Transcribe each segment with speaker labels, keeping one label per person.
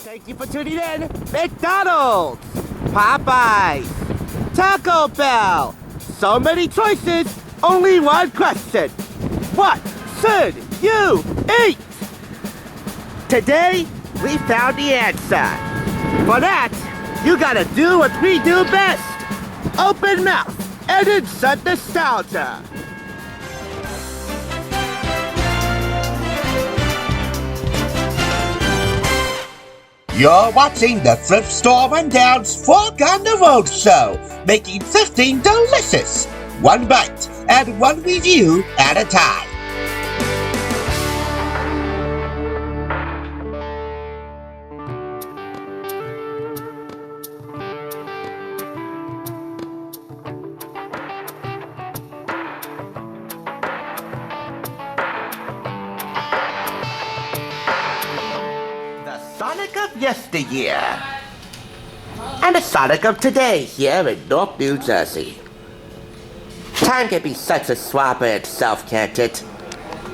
Speaker 1: Thank you for tuning in. McDonald's, Popeyes, Taco Bell. So many choices, only one question. What should you eat? Today, we found the answer. For that, you gotta do what we do best. Open mouth and insert nostalgia.
Speaker 2: You're watching the Thrift Store Rundown's Fork On The Roadshow, making thrifting delicious, one bite and one review at a time.
Speaker 1: Sonic of yesteryear and the Sonic of today here in Newark, New Jersey. Time can be such a swap in itself, can't it?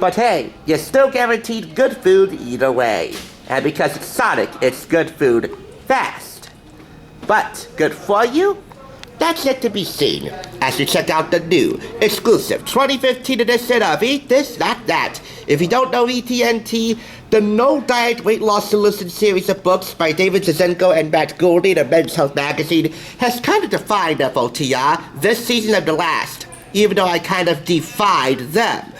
Speaker 1: But hey, you're still guaranteed good food either way. And because it's Sonic, it's good food fast. But good for you? That's yet to be seen, as you check out the new, exclusive 2015 edition of Eat This, Not That. If you don't know ETNT, the No Diet Weight Loss Solution series of books by David Zinczenko and Matt Goulding of Men's Health magazine has kind of defined FOTR this season and the last, even though I kind of defied them.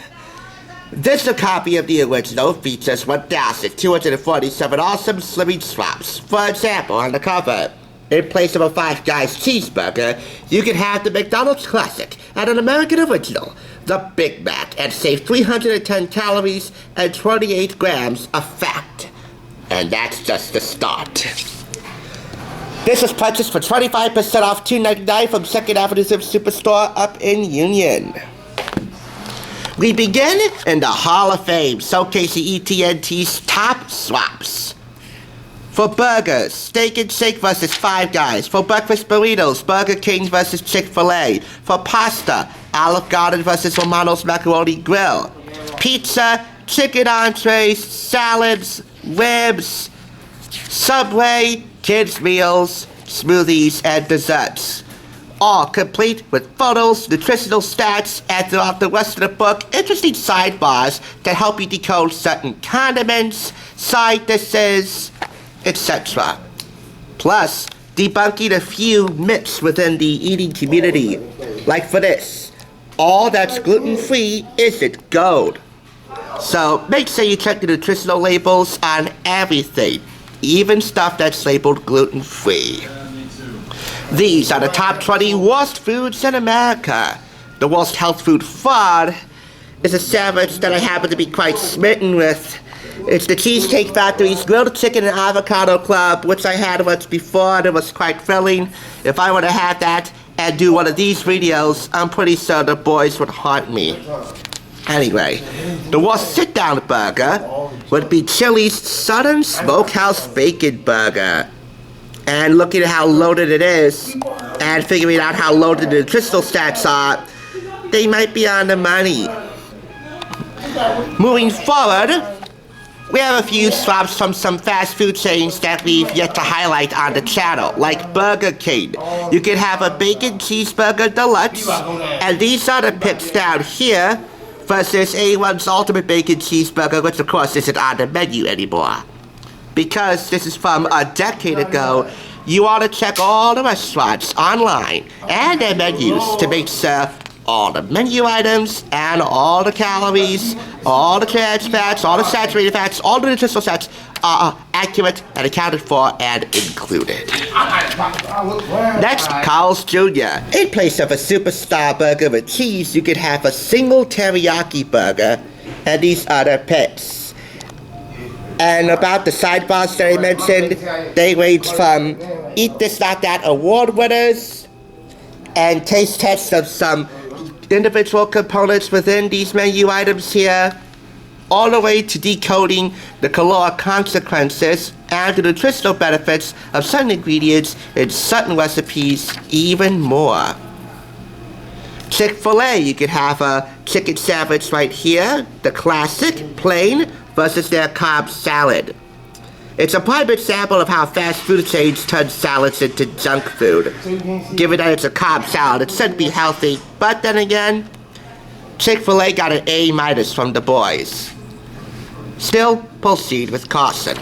Speaker 1: This a copy of the original features 1,247 awesome slimming swaps. For example, on the cover, in place of a Five Guys cheeseburger, you can have the McDonald's Classic and an American Original, the Big Mac, and save 310 calories and 28 grams of fat. And that's just the start. This was purchased for 25% off $2.99 from 2nd Avenue Superstore up in Union. We begin in the Hall of Fame, showcasing ETNT's top swaps. For burgers, Steak and Shake versus Five Guys. For breakfast burritos, Burger King versus Chick-fil-A. For pasta, Olive Garden versus Romano's Macaroni Grill. Pizza, chicken entrees, salads, ribs, Subway, kids' meals, smoothies, and desserts. All complete with photos, nutritional stats, and throughout the rest of the book, interesting sidebars that help you decode certain condiments, side dishes, etc. Plus, debunking a few myths within the eating community. Like for this, all that's gluten-free isn't gold. So make sure you check the nutritional labels on everything, even stuff that's labeled gluten-free. These are the top 20 worst foods in America. The worst health food fraud is a sandwich that I happen to be quite smitten with. It's the Cheesecake Factory's Grilled Chicken and Avocado Club, which I had once before and it was quite filling. If I were to have that and do one of these videos, I'm pretty sure the boys would haunt me. Anyway, the worst sit-down burger would be Chili's Southern Smokehouse Bacon Burger. And looking at how loaded it is, and figuring out how loaded the nutritional stats are, they might be on the money. Moving forward, we have a few swaps from some fast food chains that we've yet to highlight on the channel, like Burger King. You can have a bacon cheeseburger deluxe, and these are the picks down here, versus A1's Ultimate Bacon Cheeseburger, which of course isn't on the menu anymore. Because this is from a decade ago, you ought to check all the restaurants online and their menus to make sure all the menu items and all the calories, all the trans fats, all the saturated fats, all the nutritional stats are accurate and accounted for and included. Next, Carl's Jr. In place of a superstar burger with cheese, you could have a single teriyaki burger and these other picks. And about the sidebars that I mentioned, they range from Eat This Not That award winners and taste tests of some individual components within these menu items here, all the way to decoding the caloric consequences and the nutritional benefits of certain ingredients in certain recipes even more. Chick-fil-A, you could have a chicken sandwich right here, the classic, plain, versus their carb salad. It's a private sample of how fast food chains turn salads into junk food. Given that it's a carb salad, it should be healthy, but then again, Chick-fil-A got an A- from the boys. Still, proceed with caution.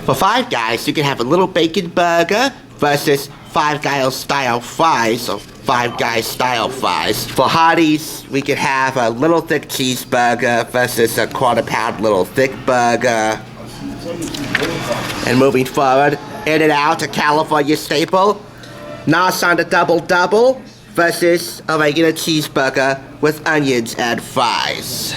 Speaker 1: For Five Guys, you can have a little bacon burger versus Five Guys style fries, or Five Guys style fries. For Hardee's, we could have a little thick cheeseburger versus a quarter-pound little thick burger. And moving forward, In-N-Out, a California staple. Nos on the double-double versus a regular cheeseburger with onions and fries.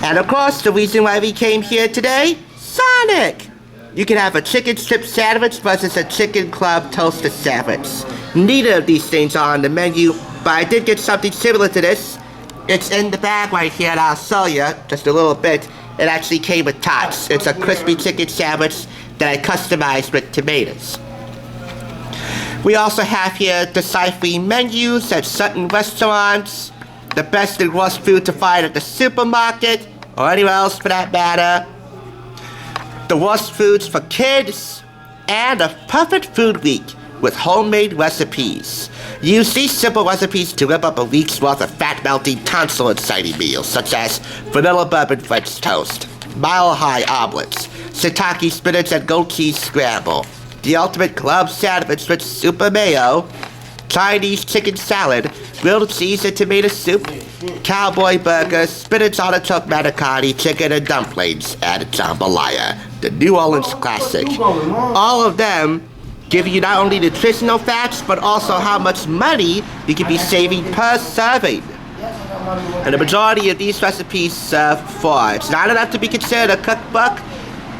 Speaker 1: And of course, the reason why we came here today, Sonic! You can have a chicken strip sandwich versus a chicken club toaster sandwich. Neither of these things are on the menu, but I did get something similar to this. It's in the bag right here, and I'll show you just a little bit. It actually came with tots. It's a crispy chicken sandwich that I customized with tomatoes. We also have here deciphering menus at certain restaurants, the best and worst food to find at the supermarket, or anywhere else for that matter, the worst foods for kids, and a perfect food week with homemade recipes. Use these simple recipes to whip up a week's worth of fat-melting, tonsil-inciting meals, such as vanilla bourbon French toast, mile-high omelets, shiitake spinach and goat cheese scramble, the ultimate club sandwich with super mayo, Chinese chicken salad, grilled cheese and tomato soup, cowboy burgers, spinach artichoke manicotti, chicken and dumplings, and jambalaya, the New Orleans classic. All of them give you not only nutritional facts, but also how much money you can be saving per serving. And the majority of these recipes serve for. It's not enough to be considered a cookbook,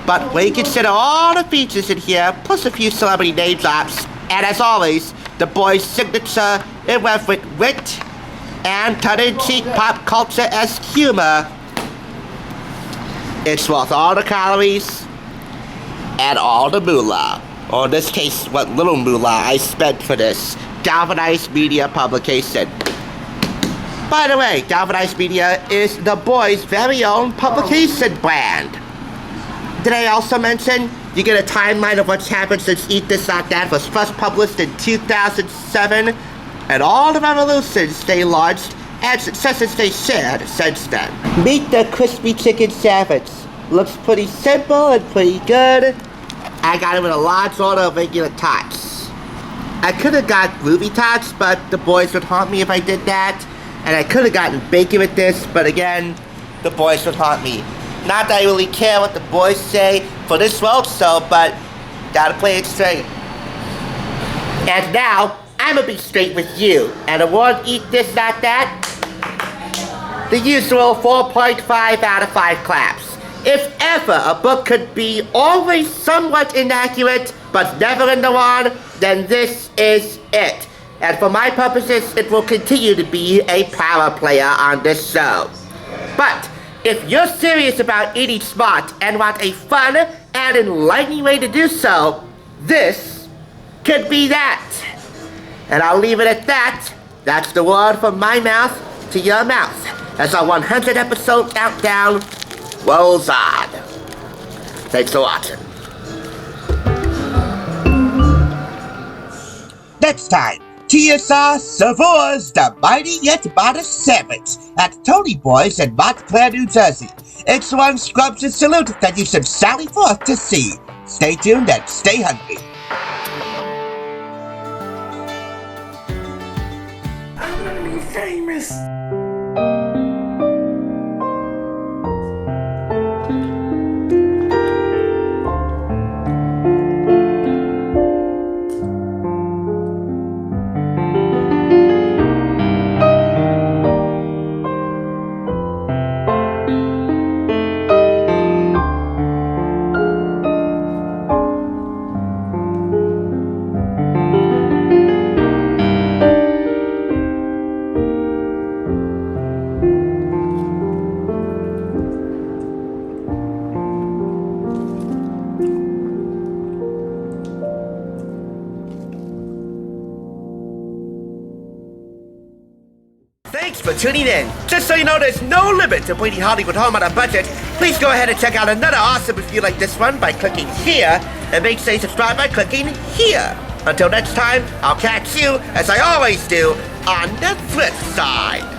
Speaker 1: but when you consider all the features in here, plus a few celebrity name drops, and as always, the boys' signature irreverent wit and tongue-in-cheek pop culture-esque humor, it's worth all the calories and all the moolah. Or in this case, what little moolah I spent for this Galvanized Media publication. By the way, Galvanized Media is the boys' very own publication brand. Did I also mention you get a timeline of what's happened since Eat This Not That was first published in 2007, and all the revolutions they launched and successes they shared since then. Meet the crispy chicken sandwich. Looks pretty simple and pretty good. I got it with a large order of regular tots. I could have got ruby tots, but the boys would haunt me if I did that. And I could have gotten bacon with this, but again, the boys would haunt me. Not that I really care what the boys say for this roadshow, but gotta play it straight. And now, I'ma be straight with you, and award Eat This Not That the usual 4.5 out of 5 claps. If ever a book could be always somewhat inaccurate, but never in the wrong, then this is it. And for my purposes, it will continue to be a power player on this show. But if you're serious about eating smart and want a fun and enlightening way to do so, this could be that. And I'll leave it at that. That's the word from my mouth to your mouth as our 100 episode countdown rolls on. Thanks for watching.
Speaker 2: Next time, TSR savours the mighty yet modest sandwich at Tony Boy's in Montclair, New Jersey. It's one scrumptious salute that you should sally forth to see. Stay tuned and stay hungry.
Speaker 3: I'm gonna be famous.
Speaker 1: Thanks for tuning in. Just so you know, there's no limit to bringing Hollywood home on a budget, Please go ahead and check out another awesome review like this one by clicking here, and make sure you subscribe by clicking here. Until next time, I'll catch you, as I always do, on the flip side.